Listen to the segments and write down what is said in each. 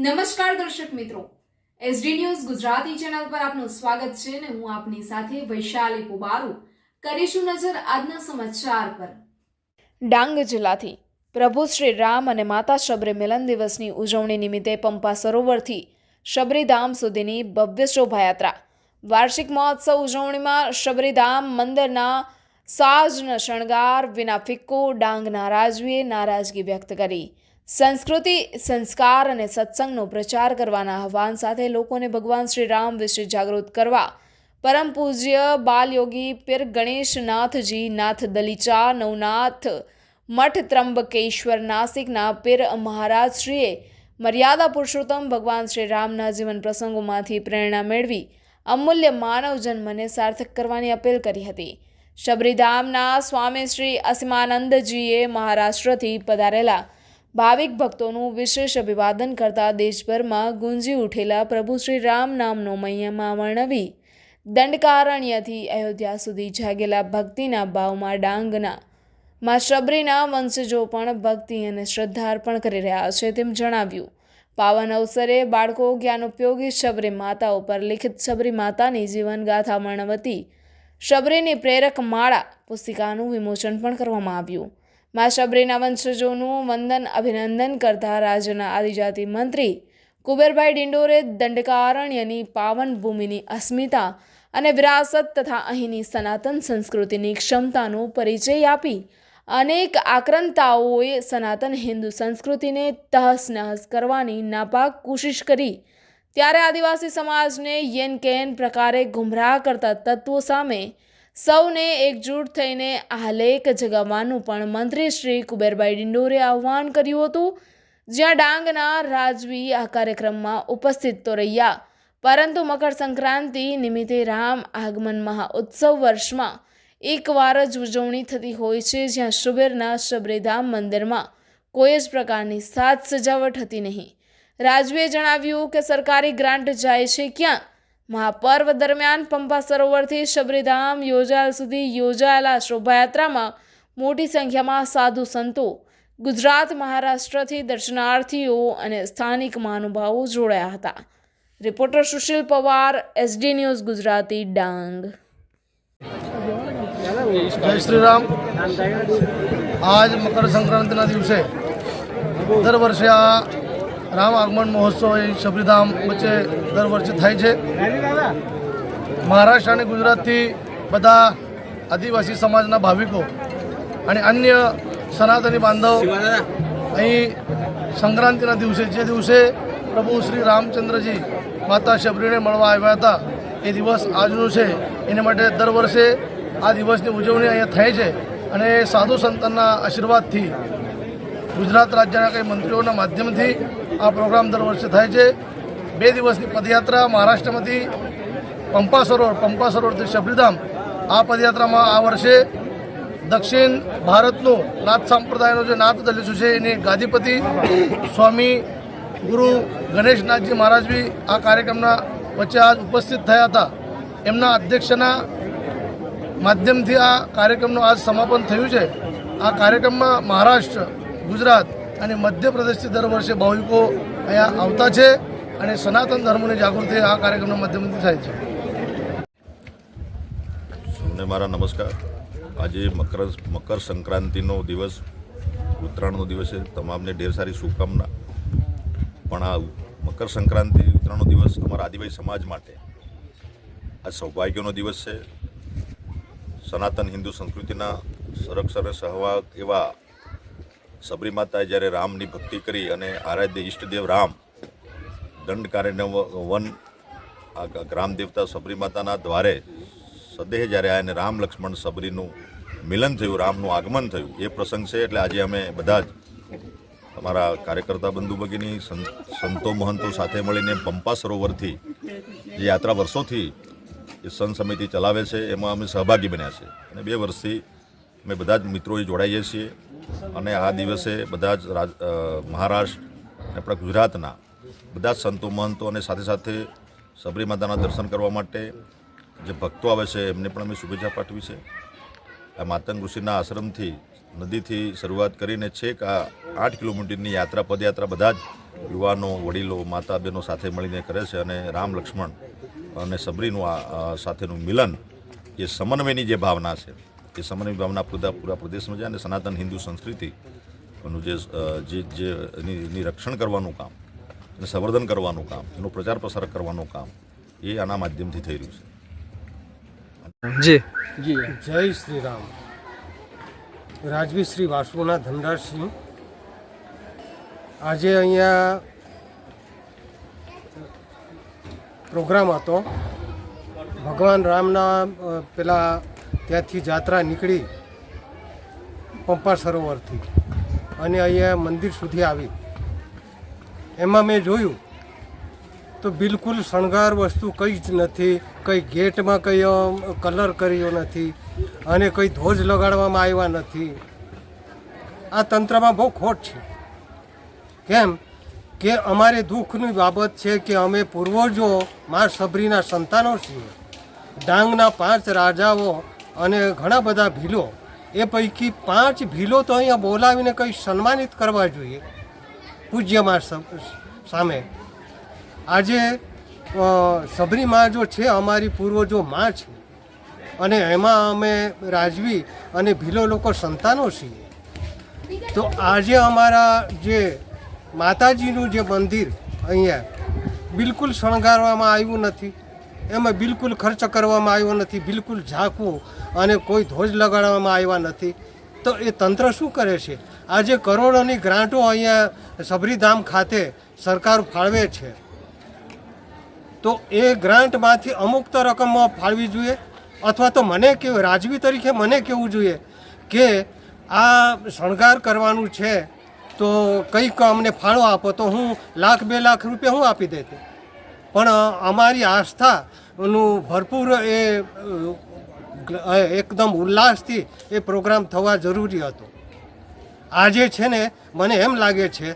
નમસ્કાર દર્શક મિત્રો, એસડી ન્યૂઝ ગુજરાતી ચેનલ પર આપનું સ્વાગત છે અને હું આપની સાથે વૈશાલી પુબારુ કરીશું નજર આજના સમાચાર પર। ડાંગ જિલ્લાથી પ્રભુ શ્રી રામ અને માતા શબરી મિલન દિવસની ઉજવણી નિમિત્તે પંપા સરોવરથી શબરીધામ સુધીની ભવ્ય શોભાયાત્રા। વાર્ષિક મહોત્સવ ઉજવણીમાં શબરીધામ મંદિરના સાજન શણગાર વિના ફિક્કો ડાંગના રાજવીએ નારાજગી વ્યક્ત કરી। સંસ્કૃતિ, સંસ્કાર અને સત્સંગનો પ્રચાર કરવાના આહવાન સાથે લોકોને ભગવાન શ્રી રામ વિશે જાગૃત કરવા પરમ પૂજ્ય બાલયોગી પીર ગણેશનાથજી નાથ દલીચા નવનાથ મઠ ત્રંબકેશ્વર નાસિકના પીર મહારાજશ્રીએ મર્યાદા પુરુષોત્તમ ભગવાન શ્રી રામના જીવન પ્રસંગોમાંથી પ્રેરણા મેળવી અમૂલ્ય માનવ જન્મને સાર્થક કરવાની અપીલ કરી હતી। શબરીધામના સ્વામી શ્રી અસીમાનંદજીએ મહારાષ્ટ્રથી પધારેલા ભાવિક ભક્તોનું વિશેષ અભિવાદન કરતા દેશભરમાં ગુંજી ઉઠેલા પ્રભુ શ્રી રામ નામનો મહિમા વર્ણવી દંડકારણ્યથી અયોધ્યા સુધી જાગેલા ભક્તિના ભાવમાં ડાંગના માં શબરીના વંશજો પણ ભક્તિ અને શ્રદ્ધા અર્પણ કરી રહ્યા છે તેમ જણાવ્યું। પાવન અવસરે બાળકો જ્ઞાન ઉપયોગી શબરી માતા ઉપર લિખિત શબરી માતાની જીવનગાથા વર્ણવતી શબરીની પ્રેરક માળા પુસ્તિકાનું વિમોચન પણ કરવામાં આવ્યું। મા શબરીના વંશજોનું વંદન અભિનંદન કરતા રાજ્યના આદિજાતિ મંત્રી કુબેરભાઈ ડિંડોરે દંડકારણ્યની પાવન ભૂમિની અસ્મિતા અને વિરાસત તથા અહીંની સનાતન સંસ્કૃતિની ક્ષમતાનો પરિચય આપી અનેક આક્રાંતાઓએ સનાતન હિન્દુ સંસ્કૃતિને તહસ નહસ કરવાની નાપાક કોશિશ કરી ત્યારે આદિવાસી સમાજને યેન કેન પ્રકારે ગુમરાહ કરતા તત્વો સામે સૌને એકજૂટ થઈને આલેખ જગાવવાનું પણ મંત્રી શ્રી કુબેરભાઈ ડિંડોરે આહ્વાન કર્યું હતું। જ્યાં ડાંગના રાજવી આ કાર્યક્રમમાં ઉપસ્થિત તો રહ્યા પરંતુ મકર સંક્રાંતિ નિમિત્તે રામ આગમન મહાઉત્સવ વર્ષમાં એકવાર જ ઉજવણી થતી હોય છે, જ્યાં શિબિરના શબરીધામ મંદિરમાં કોઈ જ પ્રકારની સાજ સજાવટ હતી નહીં। રાજવીએ જણાવ્યું કે સરકારી ગ્રાન્ટ જાય છે ક્યાં? મહાપર્વ દરમિયાન પંપા સરોવરથી શબરીધામ યોજાયેલ સુધી યોજાયેલા શોભાયાત્રામાં મોટી સંખ્યામાં સાધુ સંતો, ગુજરાત મહારાષ્ટ્રથી દર્શનાર્થીઓ અને સ્થાનિક મહાનુભાવો જોડાયા હતા। Reporter Sushil Pawar, SD news Gujarati, Dang. જય શ્રી રામ। આજ મકર સંક્રાંતિના દિવસે દર વર્ષે આ રામ આગમન મહોત્સવ એ શબરીધામ વચ્ચે દર વર્ષે થાય છે। મહારાષ્ટ્ર અને ગુજરાતથી બધા આદિવાસી સમાજના ભાવિકો અને અન્ય સનાતની બાંધવ અહીં સંક્રાંતિના દિવસે જે દિવસે પ્રભુ શ્રી રામચંદ્રજી માતા શબરીને મળવા આવ્યા હતા એ દિવસ આજનું છે। એને માટે દર વર્ષે આ દિવસની ઉજવણી અહીંયા થાય છે અને સાધુ સંતના આશીર્વાદથી ગુજરાત રાજ્યના કંઈ મંત્રીઓના માધ્યમથી આ પ્રોગ્રામ દર વર્ષે થાય છે। 2 દિવસની પદયાત્રા મહારાષ્ટ્રમાંથી પંપા સરોવરથી શબરીધામ। આ પદયાત્રામાં આ વર્ષે દક્ષિણ ભારતનું નાથ સંપ્રદાયનો જે નાથ દલિત છે એની ગાદીપતિ સ્વામી ગુરુ ગણેશનાથજી મહારાજ બી આ કાર્યક્રમના વચ્ચે આજ ઉપસ્થિત થયા હતા। એમના અધ્યક્ષના માધ્યમથી આ કાર્યક્રમનું આજ સમાપન થયું છે। આ કાર્યક્રમમાં મહારાષ્ટ્ર, ગુજરાત અને મધ્યપ્રદેશથી દર વર્ષે ભાવિકો અહીંયા આવતા છે અને સનાતન ધર્મની જાગૃતિ આ કાર્યક્રમના માધ્યમથી થાય છે। સૌને મારા નમસ્કાર। આજે મકર સંક્રાંતિનો દિવસ, ઉત્તરાયણનો દિવસ છે। તમામને ઢેર સારી શુભકામના। પણ આ મકર સંક્રાંતિ ઉત્તરાયણનો દિવસ અમારા આદિવાસી સમાજ માટે આ સૌભાગ્યનો દિવસ છે। સનાતન હિન્દુ સંસ્કૃતિના સંરક્ષણ સહવાગ એવા શબરી માતાએ જ્યારે રામની ભક્તિ કરી અને આરાધ્ય ઈષ્ટદેવ રામ દંડકારણ્ય વન આ ગ્રામ દેવતા શબરી માતાના દ્વારે સદેહ જ્યારે આને રામ લક્ષ્મણ શબરીનું મિલન થયું, રામનું આગમન થયું એ પ્રસંગ છે। એટલે આજે અમે બધા જ અમારા કાર્યકર્તા બંધુ ભગીની સંતો મહંતો સાથે મળીને પંપા સરોવરથી જે યાત્રા વર્ષોથી એ સંત સમિતિ ચલાવે છે એમાં અમે સહભાગી બન્યા છે અને 2 વર્ષથી અમે બધા જ મિત્રોએ જોડાઈએ છીએ અને આ દિવસે બધા જ મહારાષ્ટ્ર અને આપણા ગુજરાતના બધા જ સંતો મહંતો અને સાથે સાથે શબરી માતાના દર્શન કરવા માટે જે ભક્તો આવે છે એમને પણ અમે શુભેચ્છા પાઠવી છે। આ માતંગ ઋષિના આશ્રમથી નદીથી શરૂઆત કરીને છેક આ 8 કિલોમીટરની યાત્રા પદયાત્રા બધા જ યુવાનો વડીલો માતા બહેનો સાથે મળીને કરે છે અને રામ લક્ષ્મણ અને સબરીનું આ સાથેનું મિલન એ સમન્વયની જે ભાવના છે એ સમન્વય ભાવના પૂરા પ્રદેશમાં છે અને સનાતન હિન્દુ સંસ્કૃતિનું જે એની રક્ષણ કરવાનું કામ અને સંવર્ધન કરવાનું કામ એનો પ્રચાર પ્રસાર કરવાનું કામ એ આના માધ્યમથી થઈ રહ્યું છે. જી જય શ્રી રામ. રાજવી શ્રી વાસુના ધનરાજસિંહ. આજે અહીંયા પ્રોગ્રામ હતો. ભગવાન રામના પેલા ત્યાંથી જાત્રા નીકળી પંપા સરોવરથી અને અહીંયા મંદિર સુધી આવી. એમાં મેં જોયું તો બિલકુલ શણગાર વસ્તુ કંઈ જ નથી. કંઈ ગેટમાં કંઈ કલર કર્યો નથી અને કંઈ ધ્વજ લગાડવામાં આવ્યા નથી. આ તંત્રમાં બહુ ખોટ છે. કેમ કે અમારે દુઃખની બાબત છે કે અમે પૂર્વજો મા સબરીના સંતાનો છીએ. ડાંગના 5 રાજાઓ અને ઘણા બધા ભીલો, એ પૈકી 5 ભીલો તો અહીંયા બોલાવીને કંઈ સન્માનિત કરવા જોઈએ પૂજ્ય મા સામે. આજે સબરી માં જો છે અમારી પૂર્વજો માં છે અને એમાં અમે રાજવી અને ભીલો લોકો સંતાનો છીએ. તો આજે અમારા જે માતાજીનું જે મંદિર અહીંયા બિલકુલ શણગારવામાં આવ્યું નથી, એમાં બિલકુલ ખર્ચ કરવામાં આવ્યો નથી, બિલકુલ ઝાંકવું અને કોઈ ધ્વજ લગાડવામાં આવ્યા નથી. તો એ તંત્ર શું કરે છે? આજે કરોડોની ગ્રાન્ટો અહીંયા સબરીધામ ખાતે સરકાર ફાળવે છે. તો એ ગ્રાન્ટમાંથી અમુક તો રકમ ફાળવી જોઈએ, અથવા તો મને કેવું રાજવી તરીકે મને કહેવું જોઈએ કે આ શણગાર કરવાનું છે તો કંઈક અમને ફાળો આપો, તો હું 1,00,000 2 લાખ રૂપિયા હું આપી દેતો. પણ અમારી આસ્થાનું ભરપૂર એ એકદમ ઉલ્લાસથી એ પ્રોગ્રામ થવા જરૂરી હતો. આજે છે ને મને એમ લાગે છે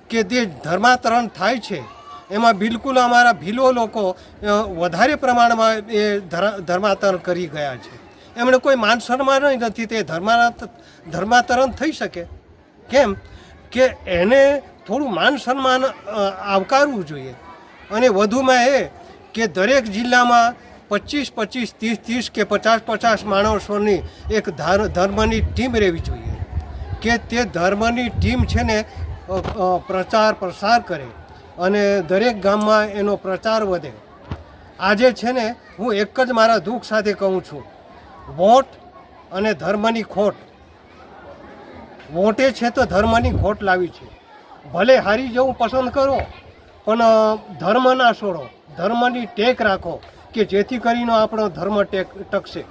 કે જે ધર્માંતરણ થાય છે એમાં બિલકુલ અમારા ભીલો લોકો વધારે પ્રમાણમાં એ ધર્માંતરણ કરી ગયા છે. એમણે કોઈ માન સન્માન નથી. તે ધર્માંતરણ થઈ શકે કેમ કે એને થોડું માન સન્માન આવકારવું જોઈએ. અને વધુમાં એ કે દરેક જિલ્લામાં 25 30 કે 50 માણસોની એક ધર્મની ટીમ રહેવી જોઈએ કે તે ધર્મની ટીમ છે ને પ્રચાર પ્રસાર કરે અને દરેક ગામમાં એનો પ્રચાર વધે. આજે છે ને હું એક જ મારા દુઃખ સાથે કહું છું, વોટ અને ધર્મની ખોટ. વોટે છે તો ધર્મની ખોટ લાવી છે. ભલે હારી જવું પસંદ કરો પણ ધર્મ ના છોડો, ધર્મની ટેક રાખો કે જેથી કરીને આપણો ધર્મ ટકશે.